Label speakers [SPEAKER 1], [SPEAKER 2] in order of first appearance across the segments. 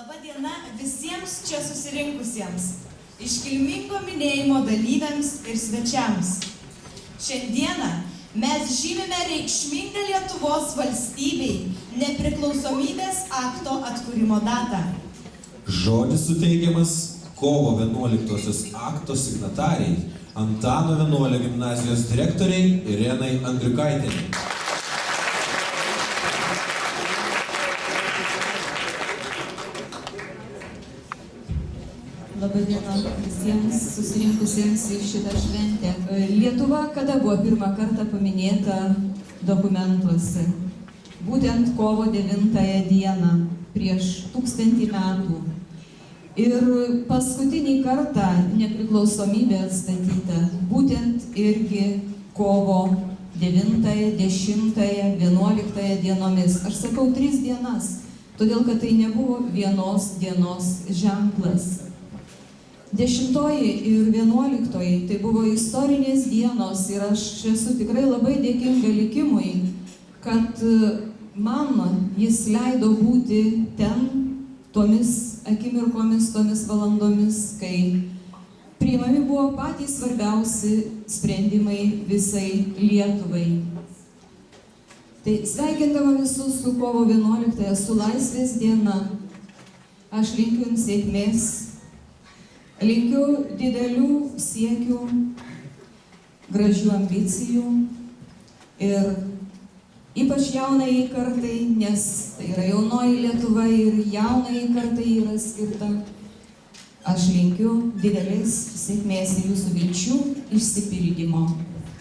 [SPEAKER 1] Labą dieną visiems čia susirinkusiems, iškilmingo minėjimo dalyviams ir svečiams. Šiandieną mes žymime reikšmingą Lietuvos valstybei nepriklausomybės akto atkūrimo datą.
[SPEAKER 2] Žodis suteikiamas kovo 11-osios akto signatariai Antano Vienuolio gimnazijos direktoriai Irenai Andriukaitienei.
[SPEAKER 3] Labą dieną visiems susirinkusiems į šitą šventę. Lietuva kada buvo pirmą kartą paminėta dokumentuose? Būtent kovo 9 dieną, prieš 1000 metų. Ir paskutinį kartą nepriklausomybė atstatyta, būtent irgi kovo 9, 10, 11 dienomis. Aš sakau 3 dienas, todėl kad tai nebuvo vienos dienos ženklas. 10 ir 11 tai buvo istorinės dienos ir aš esu tikrai labai dėkinga likimui, kad man jis leido būti ten tomis akimirkomis, tomis valandomis, kai priimami buvo patys svarbiausi sprendimai visai Lietuvai. Tai sveikindama visus su kovo 11, su Laisvės diena, aš linkiu jums sėkmės. Linkiu didelių siekių, gražių ambicijų ir ypač jaunai kartai, nes tai yra jaunoji Lietuva ir jaunai kartai yra skirta. Aš linkiu didelės sėkmės ir jūsų vilčių išsipildymo.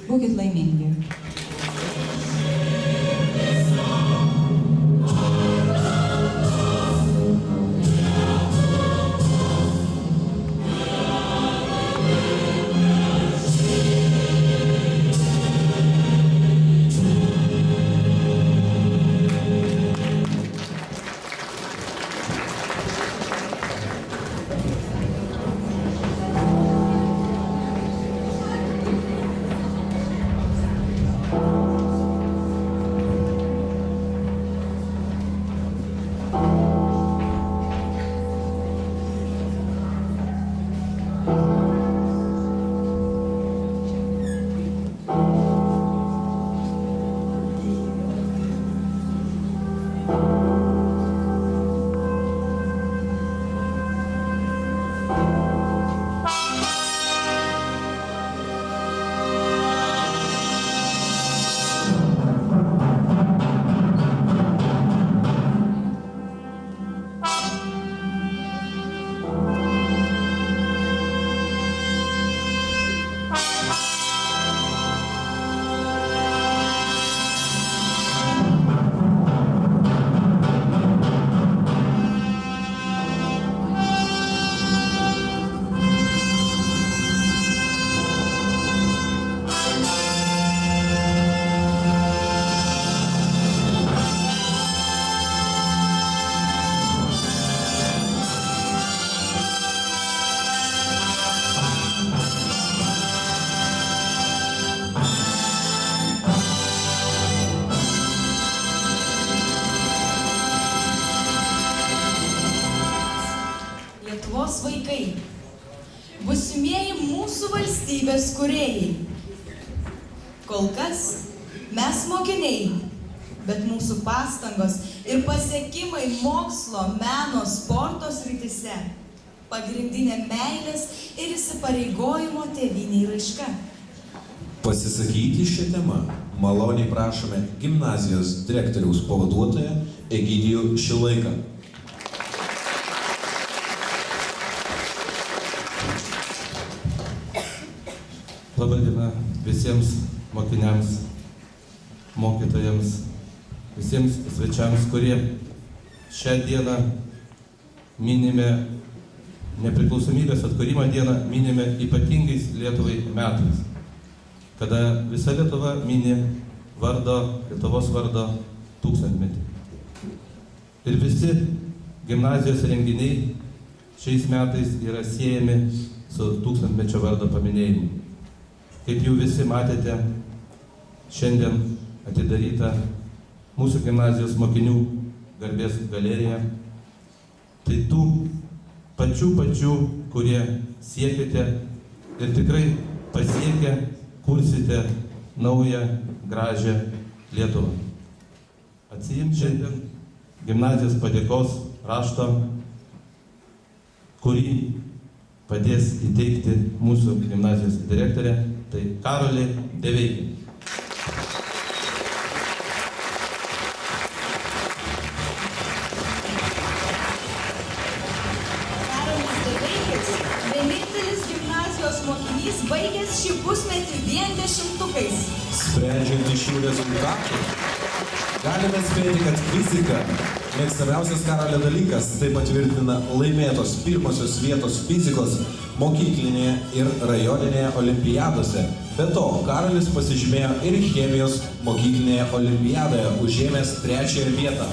[SPEAKER 3] Būkit laimingi.
[SPEAKER 1] Vaikai, būsimieji mūsų valstybės kūrėjai. Kol kas mes mokiniai, bet mūsų pastangos ir pasiekimai mokslo, meno, sporto srityse pagrindinė meilės ir įsipareigojimo tėvynei raiška.
[SPEAKER 2] Pasisakyti šią temą maloniai prašome gimnazijos direktoriaus pavaduotoją Egidijų Šilaiką.
[SPEAKER 4] Labą dieną visiems mokiniams, mokytojams, visiems svečiams, kurie šią dieną minime nepriklausomybės atkūrimo dieną, minime ypatingais Lietuvai metais, kada visa Lietuva mini Lietuvos vardo 1000-metį. Ir visi gimnazijos renginiai šiais metais yra siejami su 1000-mečio vardo paminėjimu. Kaip jau visi matėte, šiandien atidaryta mūsų gimnazijos mokinių garbės galerija. tai tų pačių, kurie siekite ir tikrai pasiekę kursite naują, gražią Lietuvą. Atsiimti šiandien gimnazijos padėkos rašto, kurį padės įteikti mūsų gimnazijos direktorė, tai Karolė Deveikė.
[SPEAKER 1] Karolis Deveikis, vienintelis gimnazijos mokinys, baigęs šį pusmetį vien 10-ukais.
[SPEAKER 2] Sprendžiant iš šių rezultatų, galime spėti, kad fizika mėgstamiausias Karolio dalykas, tai patvirtina laimėtos pirmosios vietos fizikos mokyklinėje ir rajoninėje olimpiadose. Be to, Karolis pasižymėjo ir chemijos mokyklinėje olimpiadoje, užėmęs 3 vietą.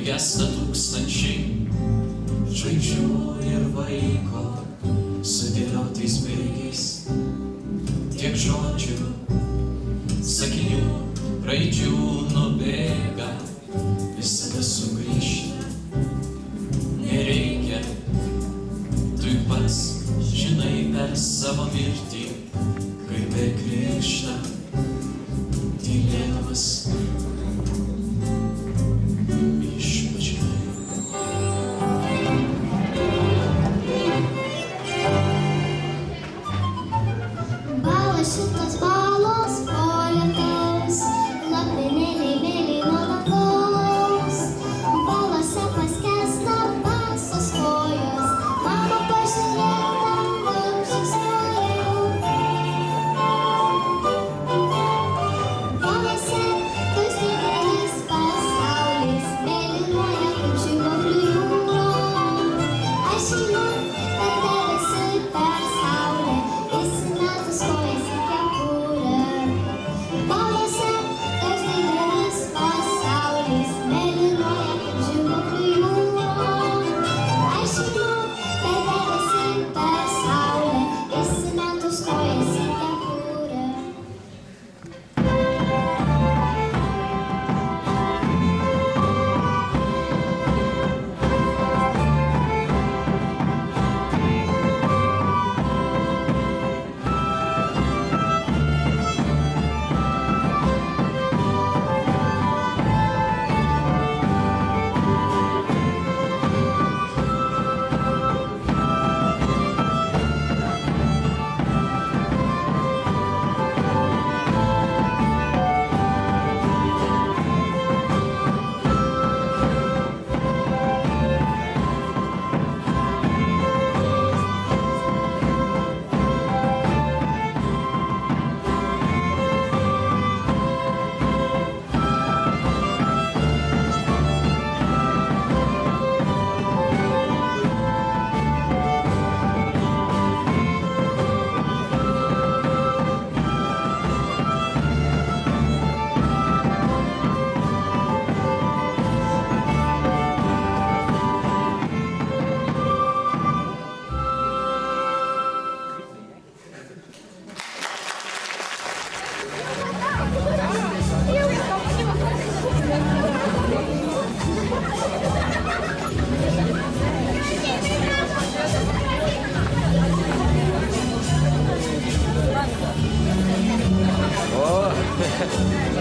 [SPEAKER 5] Gesta tūkstančiai žvaigždžių ir vaiko sudėliotais bėgiais. Tiek žodžių, sakinių, raidžių nubėga, visada sugrįžta. Nereikia, tu pats žinai per savo mirtį, kaip per krikštą, tylėdamas.
[SPEAKER 6] Šitos balos polėtos, lapinėliai mėly nuo dangaus. Balose paskęsta basos kojos, mama pažiūrėk dangaus šypsojau. Balose toks didelis pasaulis, mėlynuoja kaip žibuoklių jūra. Aš einu per debesį, per saulę, įsimetus kojas.
[SPEAKER 7] Oh.